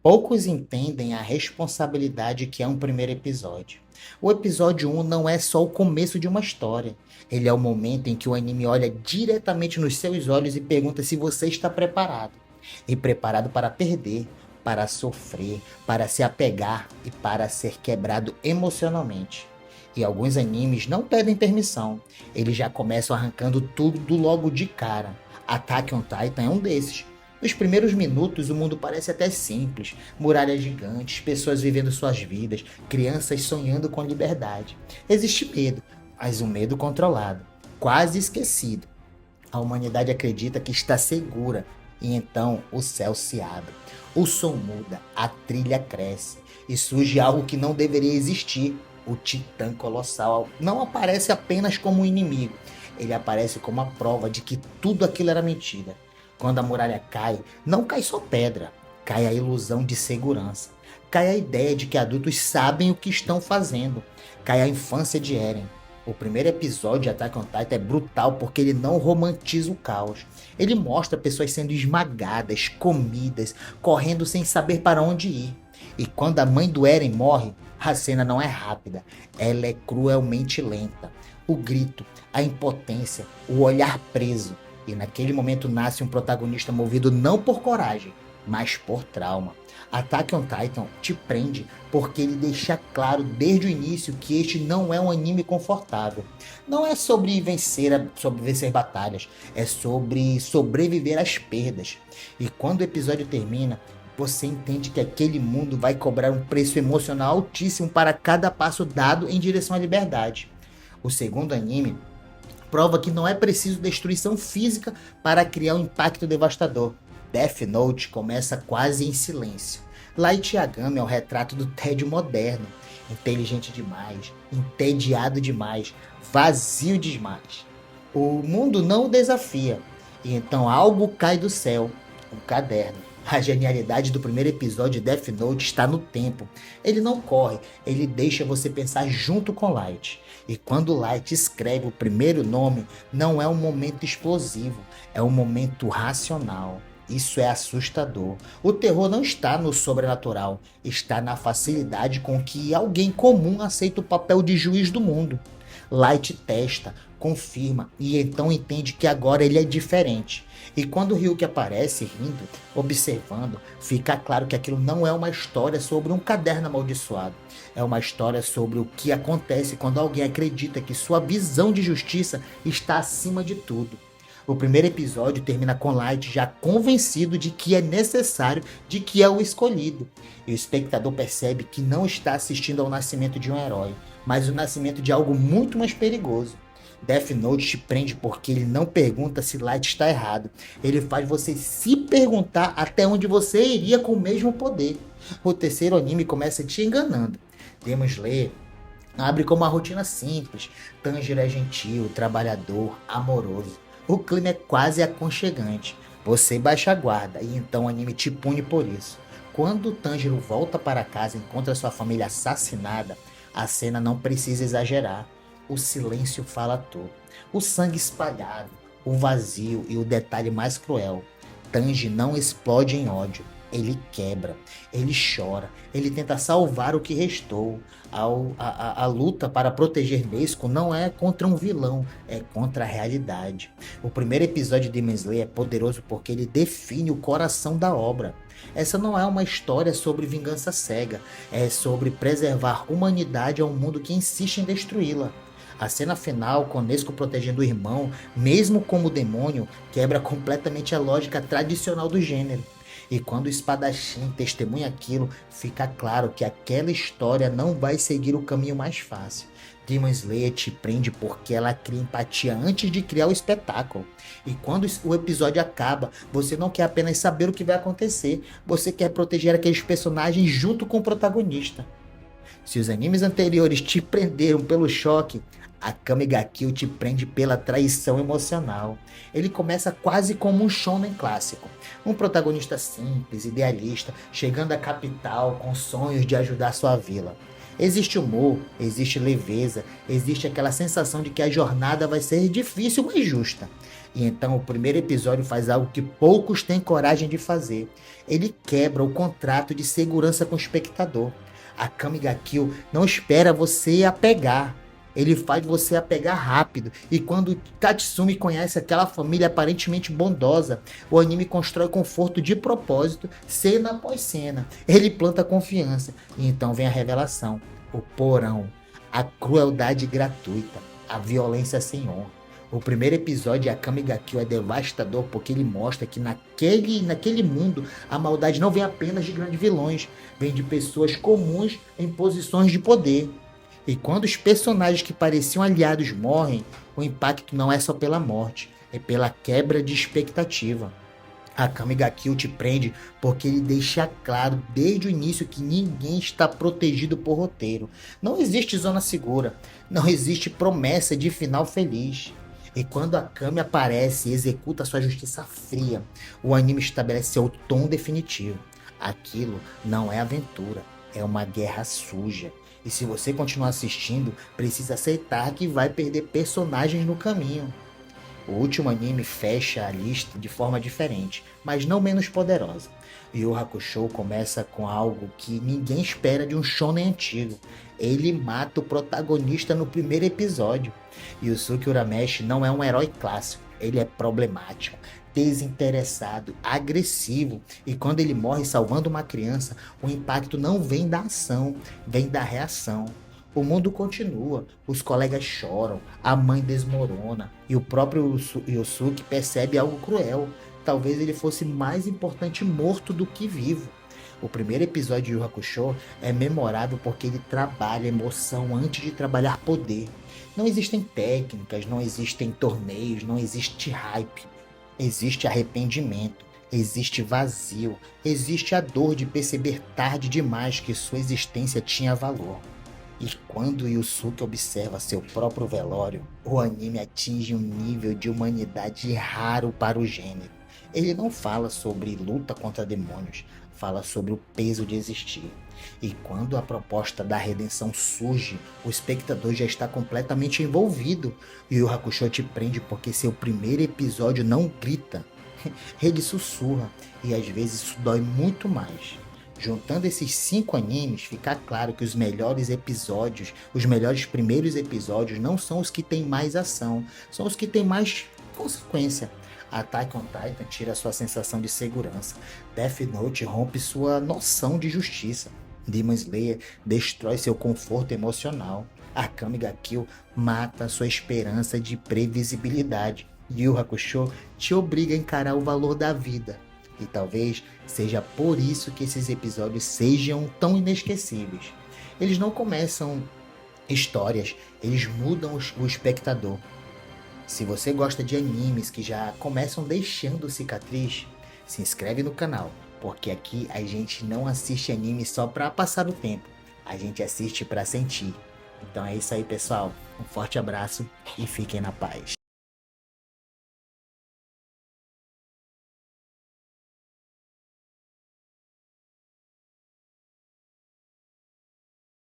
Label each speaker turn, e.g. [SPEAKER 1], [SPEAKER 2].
[SPEAKER 1] Poucos entendem a responsabilidade que é um primeiro episódio. O episódio 1 não é só o começo de uma história. Ele é o momento em que o anime olha diretamente nos seus olhos e pergunta se você está preparado. E preparado para perder, para sofrer, para se apegar e para ser quebrado emocionalmente. E alguns animes não pedem permissão. Eles já começam arrancando tudo logo de cara. Attack on Titan é um desses. Nos primeiros minutos, o mundo parece até simples: muralhas gigantes, pessoas vivendo suas vidas, crianças sonhando com liberdade. Existe medo, mas um medo controlado, quase esquecido. A humanidade acredita que está segura, e então o céu se abre. O som muda, a trilha cresce, e surge algo que não deveria existir. O Titã Colossal não aparece apenas como um inimigo, ele aparece como a prova de que tudo aquilo era mentira. Quando a muralha cai, não cai só pedra, cai a ilusão de segurança, cai a ideia de que adultos sabem o que estão fazendo, cai a infância de Eren. O primeiro episódio de Attack on Titan é brutal porque ele não romantiza o caos. Ele mostra pessoas sendo esmagadas, comidas, correndo sem saber para onde ir. E quando a mãe do Eren morre, a cena não é rápida, ela é cruelmente lenta. O grito, a impotência, o olhar preso. E naquele momento nasce um protagonista movido não por coragem, mas por trauma. Attack on Titan te prende porque ele deixa claro desde o início que este não é um anime confortável. Não é sobre vencer batalhas, é sobre sobreviver às perdas. E quando o episódio termina, você entende que aquele mundo vai cobrar um preço emocional altíssimo para cada passo dado em direção à liberdade. O segundo anime prova que não é preciso destruição física para criar um impacto devastador. Death Note começa quase em silêncio. Light Yagami é o retrato do tédio moderno. Inteligente demais, entediado demais, vazio demais. O mundo não o desafia, e então algo cai do céu, um caderno. A genialidade do primeiro episódio de Death Note está no tempo. Ele não corre, ele deixa você pensar junto com Light. E quando Light escreve o primeiro nome, não é um momento explosivo, é um momento racional. Isso é assustador. O terror não está no sobrenatural, está na facilidade com que alguém comum aceita o papel de juiz do mundo. Light testa, confirma e então entende que agora ele é diferente. E quando o Ryuki aparece rindo, observando, fica claro que aquilo não é uma história sobre um caderno amaldiçoado. É uma história sobre o que acontece quando alguém acredita que sua visão de justiça está acima de tudo. O primeiro episódio termina com Light já convencido de que é necessário, de que é o escolhido. E o espectador percebe que não está assistindo ao nascimento de um herói, mas o nascimento de algo muito mais perigoso. Death Note te prende porque ele não pergunta se Light está errado. Ele faz você se perguntar até onde você iria com o mesmo poder. O terceiro anime começa te enganando. Demon Slayer abre com uma rotina simples. Tanjiro é gentil, trabalhador, amoroso. O clima é quase aconchegante. Você baixa a guarda e então o anime te pune por isso. Quando Tanjiro volta para casa e encontra sua família assassinada, a cena não precisa exagerar. O silêncio fala tudo. O sangue espalhado, o vazio e o detalhe mais cruel. Tanji não explode em ódio. Ele quebra, ele chora, ele tenta salvar o que restou. A luta para proteger Nezuko não é contra um vilão, é contra a realidade. O primeiro episódio de Demon Slayer é poderoso porque ele define o coração da obra. Essa não é uma história sobre vingança cega, é sobre preservar humanidade a um mundo que insiste em destruí-la. A cena final, com Nezuko protegendo o irmão, mesmo como demônio, quebra completamente a lógica tradicional do gênero. E quando o espadachim testemunha aquilo, fica claro que aquela história não vai seguir o caminho mais fácil. Demon Slayer te prende porque ela cria empatia antes de criar o espetáculo. E quando o episódio acaba, você não quer apenas saber o que vai acontecer, você quer proteger aqueles personagens junto com o protagonista. Se os animes anteriores te prenderam pelo choque, Akame ga Kill te prende pela traição emocional. Ele começa quase como um shonen clássico. Um protagonista simples, idealista, chegando à capital com sonhos de ajudar sua vila. Existe humor, existe leveza, existe aquela sensação de que a jornada vai ser difícil, mas justa. E então o primeiro episódio faz algo que poucos têm coragem de fazer. Ele quebra o contrato de segurança com o espectador. A Akame ga Kill não espera você apegar. Ele faz você apegar rápido. E quando Katsumi conhece aquela família aparentemente bondosa, o anime constrói conforto de propósito, cena após cena. Ele planta confiança. E então vem a revelação. O porão. A crueldade gratuita. A violência sem honra. O primeiro episódio de Akame ga Kill é devastador porque ele mostra que naquele mundo a maldade não vem apenas de grandes vilões, vem de pessoas comuns em posições de poder. E quando os personagens que pareciam aliados morrem, o impacto não é só pela morte, é pela quebra de expectativa. Akame ga Kill te prende porque ele deixa claro desde o início que ninguém está protegido por roteiro. Não existe zona segura, não existe promessa de final feliz. E quando Akame aparece e executa sua justiça fria, o anime estabelece seu tom definitivo. Aquilo não é aventura, é uma guerra suja. E se você continuar assistindo, precisa aceitar que vai perder personagens no caminho. O último anime fecha a lista de forma diferente, mas não menos poderosa. Yu Yu Hakusho começa com algo que ninguém espera de um shonen antigo. Ele mata o protagonista no primeiro episódio. Yusuke Urameshi não é um herói clássico, ele é problemático, desinteressado, agressivo. E quando ele morre salvando uma criança, o impacto não vem da ação, vem da reação. O mundo continua, os colegas choram, a mãe desmorona e o próprio Yusuke percebe algo cruel. Talvez ele fosse mais importante morto do que vivo. O primeiro episódio de Yu Yu Hakusho é memorável porque ele trabalha emoção antes de trabalhar poder. Não existem técnicas, não existem torneios, não existe hype. Existe arrependimento, existe vazio, existe a dor de perceber tarde demais que sua existência tinha valor. E quando Yusuke observa seu próprio velório, o anime atinge um nível de humanidade raro para o gênero. Ele não fala sobre luta contra demônios, fala sobre o peso de existir. E quando a proposta da redenção surge, o espectador já está completamente envolvido. Yu Yu Hakusho te prende porque seu primeiro episódio não grita, ele sussurra, e às vezes isso dói muito mais. Juntando esses 5 animes, fica claro que os melhores episódios, os melhores primeiros episódios não são os que têm mais ação, são os que têm mais consequência. Attack on Titan tira sua sensação de segurança, Death Note rompe sua noção de justiça, Demon Slayer destrói seu conforto emocional, Akame ga Kill mata sua esperança de previsibilidade, Yu Yu Hakusho te obriga a encarar o valor da vida. E talvez seja por isso que esses episódios sejam tão inesquecíveis. Eles não começam histórias, eles mudam o espectador. Se você gosta de animes que já começam deixando cicatriz, se inscreve no canal, porque aqui a gente não assiste anime só para passar o tempo, a gente assiste para sentir. Então é isso aí, pessoal. Um forte abraço e fiquem na paz.